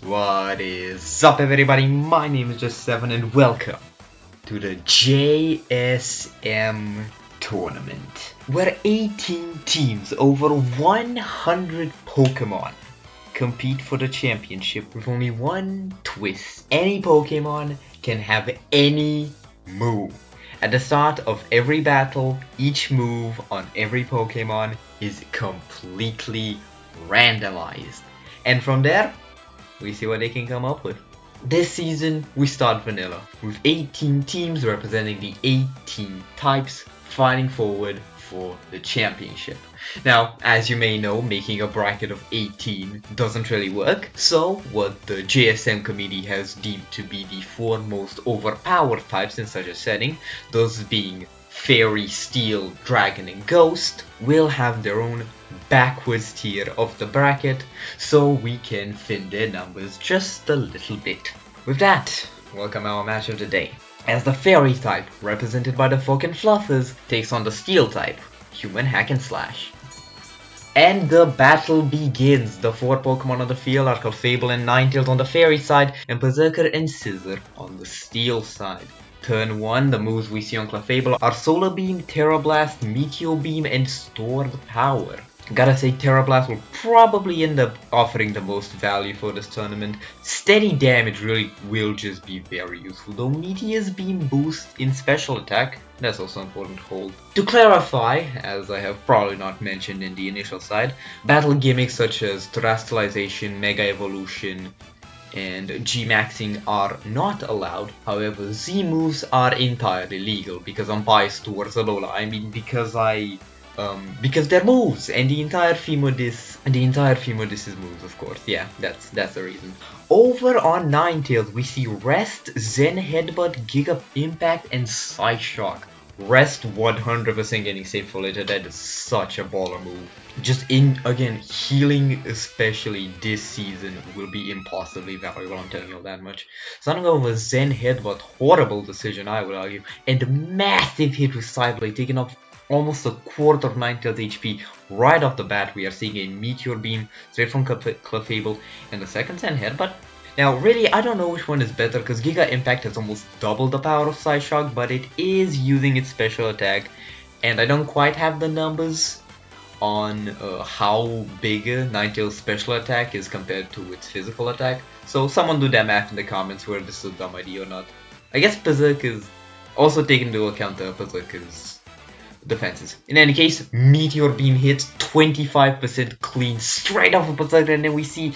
What is up, everybody? My name is JSM and welcome to the JSM tournament, where 18 teams over 100 Pokemon compete for the championship with only one twist. Any Pokemon can have any move. At the start of every battle, each move on every Pokemon is completely randomized. And from there, we see what they can come up with. This season, we start vanilla, with 18 teams representing the 18 types fighting forward for the championship. Now, as you may know, making a bracket of 18 doesn't really work, so what the JSM committee has deemed to be the four most overpowered types in such a setting, those being FairyVSteel, Dragon, and Ghost, will have their own backwards tier of the bracket, so we can thin their numbers just a little bit. With that, welcome our match of the day, as the Fairy type, represented by the fucking Fluffers, takes on the Steel type, Human Hack and Slash. And the battle begins. The four Pokemon on the field are Clefable and Ninetales on the Fairy side, and Berserker and Scissor on the Steel side. Turn 1, the moves we see on Clefable are Solar Beam, Terra Blast, Meteor Beam, and Stored Power. Gotta say, Terra Blast will probably end up offering the most value for this tournament. Steady damage really will just be very useful, though Meteor's Beam boost in special attack, that's also important to hold. To clarify, as I have probably not mentioned in the initial side, battle gimmicks such as Terastallization, Mega Evolution, and G-Maxing are not allowed. However, Z moves are entirely legal, because I'm biased towards Alola. I mean, because they're moves, and the entire theme of this is moves, of course. Yeah, that's the reason. Over on Ninetales, we see Rest, Zen Headbutt, Giga Impact, and Psyshock. Rest 100% getting safe for later. That is such a baller move. Just again, healing especially this season will be impossibly valuable, I'm telling you that much. Starting over Zen Headbutt, horrible decision I would argue, and massive hit with Psyblade, taking off almost a quarter of Ninetales HP right off the bat. We are seeing a Meteor Beam straight from Clefable, and the second Zen Headbutt. Now, really, I don't know which one is better, because Giga Impact has almost doubled the power of Psyshock, but it is using its special attack, and I don't quite have the numbers on how big Ninetales' special attack is compared to its physical attack, so someone do that math in the comments whether this is a dumb idea or not. I guess Berserk is also taken into account the Berserker's defenses. In any case, Meteor Beam hits 25% clean straight off of Berserker, and then we see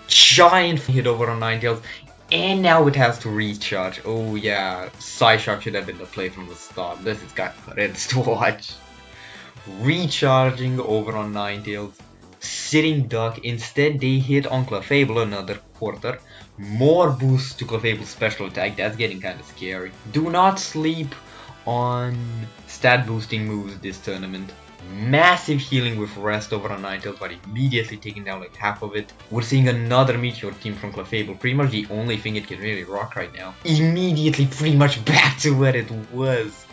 giant hit over on Ninetales, and now it has to recharge. Oh yeah, Psyshock should have been the play from the start. This has got horrendous to watch. Recharging over on Ninetales, sitting duck. Instead, they hit on Clefable another quarter. More boost to Clefable's special attack. That's getting kind of scary. Do not sleep on stat boosting moves this tournament. Massive healing with Rest over on Ninetales, but immediately taking down like half of it. We're seeing another Meteor team from Clefable, pretty much the only thing it can really rock right now. Immediately pretty much back to where it was.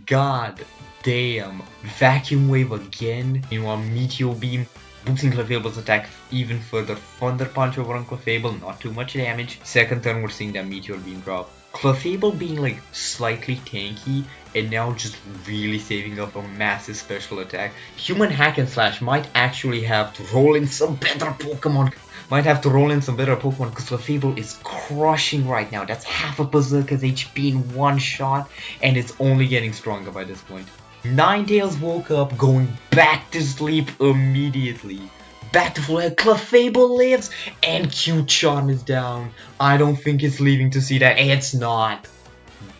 God damn. Vacuum Wave again. Meanwhile, Meteor Beam boosting Clefable's attack even further. Thunder Punch over on Clefable, not too much damage. Second turn, we're seeing that Meteor Beam drop. Clefable being like slightly tanky and now just really saving up a massive special attack. Human Hack and Slash might actually have to roll in some better Pokemon. Because Clefable is crushing right now. That's half of Berserker's HP in one shot, and it's only getting stronger by this point. Ninetales woke up, going back to sleep immediately. Back to full health. Clefable lives, and Q-Charm is down. I don't think it's leaving to see that. It's not.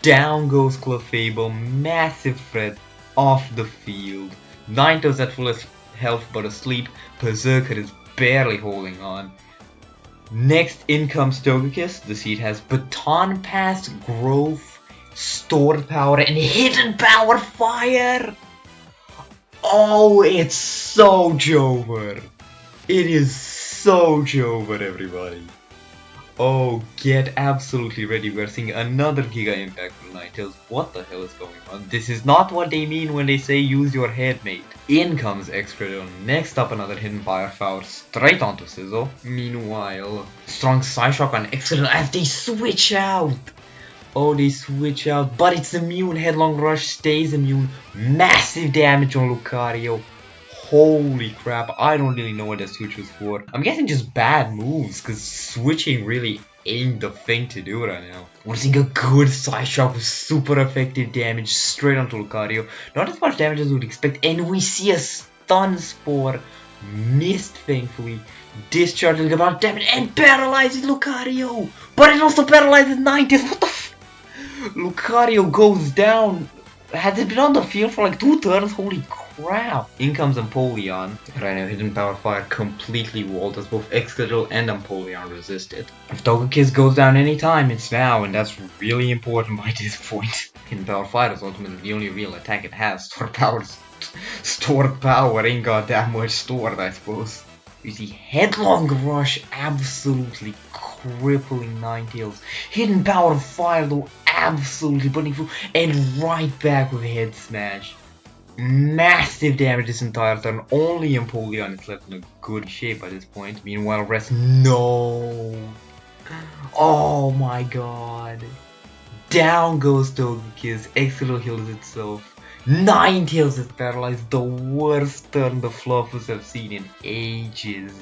Down goes Clefable. Massive threat off the field. Ninetales at full health but asleep. Berserker is barely holding on. Next in comes Togekiss. The seed has Baton Pass, Growth, Stored Power, and Hidden Power Fire. Oh, it's so Jover. It is so Jover, everybody. Oh, get absolutely ready. We're seeing another Giga Impact from Ninetales. What the hell is going on? This is not what they mean when they say use your head, mate. In comes Excredon. Next up, another hidden firepower straight onto Sizzle. Meanwhile, strong Psyshock on Excredon as they switch out. Oh, they switch out, but it's immune. Headlong Rush stays immune. Massive damage on Lucario. Holy crap, I don't really know what that switch was for. I'm guessing just bad moves, because switching really ain't the thing to do right now. We're seeing a good Psyshock with super effective damage straight onto Lucario. Not as much damage as we would expect, and we see a Stun Spore missed, thankfully. Discharging a lot of damage and paralyzes Lucario! But it also paralyzes Ninetales. What the f? Lucario goes down. Has it been on the field for like 2 turns? Holy crap. In comes Empoleon. Right now, Hidden Power Fire completely walled as both Excadrill and Empoleon resisted. If Togekiss goes down anytime, it's now, and that's really important by this point. Hidden Power Fire is ultimately the only real attack it has. Stored power ain't got that much stored, I suppose. You see Headlong Rush absolutely crippling Ninetales. Hidden Power Fire though absolutely putting through, and right back with Head Smash. Massive damage this entire turn. Only Empoleon is left in a good shape at this point. Meanwhile, rest no. Oh my god. Down goes Togekiss. Excellent heals itself. Ninetales is paralyzed. The worst turn the Fluffers have seen in ages.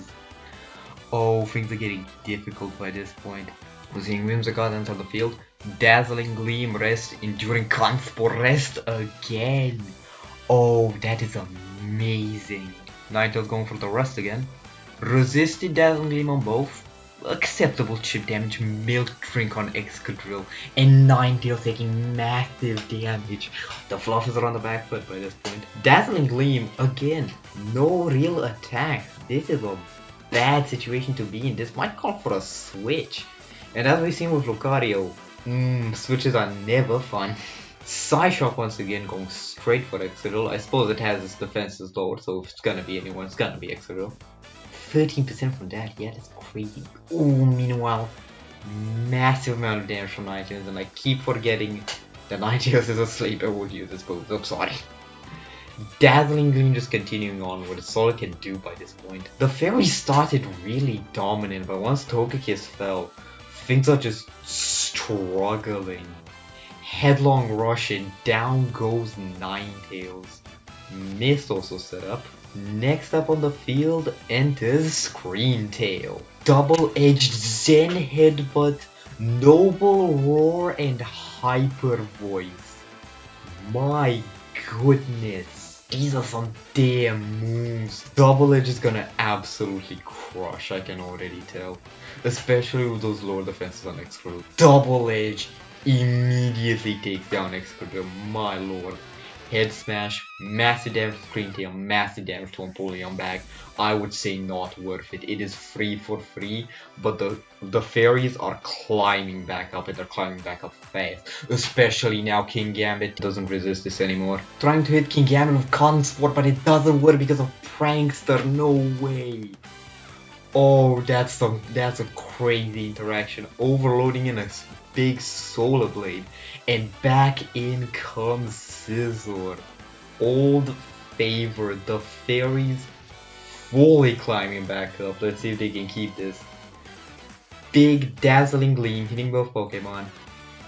Oh, things are getting difficult by this point. We're seeing Whimsicott enter the field. Dazzling Gleam rest. Enduring Conspore rest again. Oh, that is amazing. Ninetales going for the rest again. Resisted Dazzling Gleam on both. Acceptable chip damage, Milk Drink on Excadrill, and Ninetales taking massive damage. The Fluffers are on the back foot by this point. Dazzling Gleam, again, no real attacks. This is a bad situation to be in. This might call for a switch. And as we've seen with Lucario, switches are never fun. Psyshock once again going straight for Excadrill. I suppose it has its defenses lowered, so if it's gonna be anyone, it's gonna be Excadrill. 13% from that, yeah, that's crazy. Oh, meanwhile, massive amount of damage from Ninetales, and I keep forgetting that Ninetales is asleep. I would use this both. I'm sorry. Dazzling Gleam just continuing on what it's all it can do by this point. The Fairy started really dominant, but once Togekiss fell, things are just struggling. Headlong Rush and down goes Ninetales. Mist also set up. Next up on the field enters Scream Tail. Double-edged Zen Headbutt, Noble Roar, and Hyper Voice. My goodness. These are some damn moves. Double Edge is gonna absolutely crush, I can already tell. Especially with those lower defenses on Excadrill. Double Edge immediately takes down Excadrill, my lord. Head Smash, massive damage to Scream Tail, massive damage to Empoleon back. I would say not worth it. It is free for free, but the fairies are climbing back up, and they're climbing back up fast. Especially now King Gambit doesn't resist this anymore. Trying to hit King Gambit with Consport, but it doesn't work because of Prankster. No way. Oh, that's a crazy interaction. Overloading in a big Solar Blade, and back in comes Scizor. Old favorite, the fairies fully climbing back up. Let's see if they can keep this. Big Dazzling Gleam hitting both Pokemon.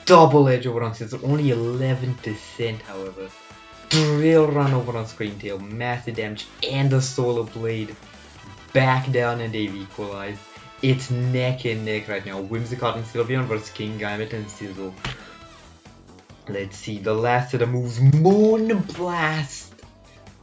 Double Edge over on Scizor, only 11% however. Drill Run over on Scream Tail, massive damage, and the Solar Blade. Back down and they've equalized. It's neck and neck right now. Whimsicott and Sylveon versus King Gambit and Sizzle. Let's see the last of the moves. Moon Blast,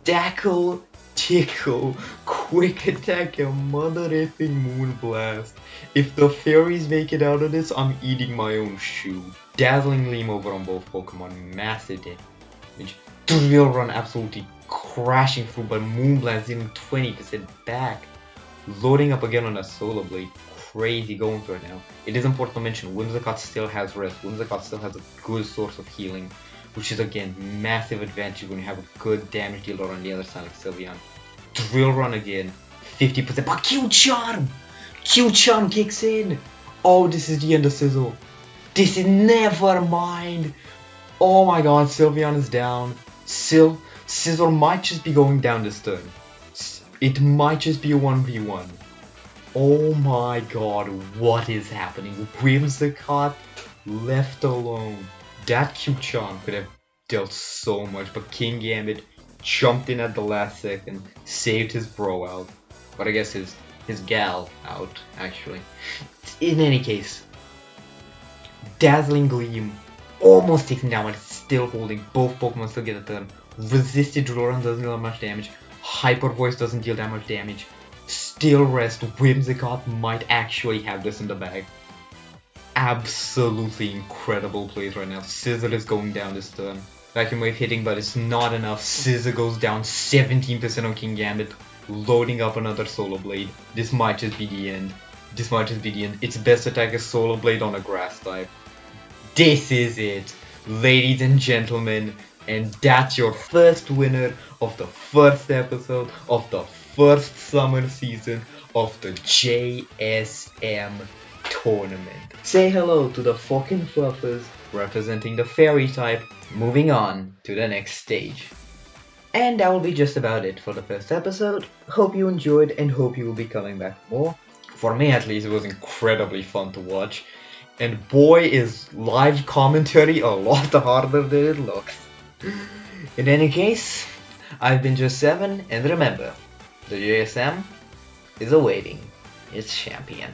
Dackle, Tickle, Quick Attack, and mother effing Moon Blast. If the fairies make it out of this, I'm eating my own shoe. Dazzling Gleam over on both Pokemon, massive damage. Drill Run absolutely crashing through, but Moon Blast dealing 20% back. Loading up again on a Solar Blade. Crazy going for it now. It is important to mention Whimsicott still has rest. Whimsicott still has a good source of healing, which is again massive advantage when you have a good damage dealer on the other side like Sylveon. Drill Run again, 50%, but Q-Charm! Q-Charm kicks in! Oh, this is the end of Sizzle. This is never mind. Oh my god, Sylveon is down. Sizzle might just be going down this turn. It might just be a 1v1. Oh my god, what is happening? Whimsicott left alone. That Q-Charm could have dealt so much, but King Gambit jumped in at the last second, saved his bro out. But I guess his gal out, actually. In any case, Dazzling Gleam almost taken down, but it's still holding. Both Pokemon still get a turn. Resisted Droran doesn't deal that much damage. Hyper Voice doesn't deal that much damage. Still Rest, Whimsicott might actually have this in the bag. Absolutely incredible plays right now. Scissor is going down this turn. Vacuum Wave hitting, but it's not enough. Scissor goes down 17% on King Gambit, loading up another Solar Blade. This might just be the end. This might just be the end. Its best attack is Solar Blade on a Grass type. This is it, ladies and gentlemen, and that's your first winner of the first episode of the first summer season of the JSM tournament. Say hello to the fucking fluffers representing the fairy type, moving on to the next stage. And that will be just about it for the first episode. Hope you enjoyed and hope you will be coming back more. For me at least, it was incredibly fun to watch. And boy, is live commentary a lot harder than it looks. In any case, I've been JSM, and remember, the JSM is awaiting its champion.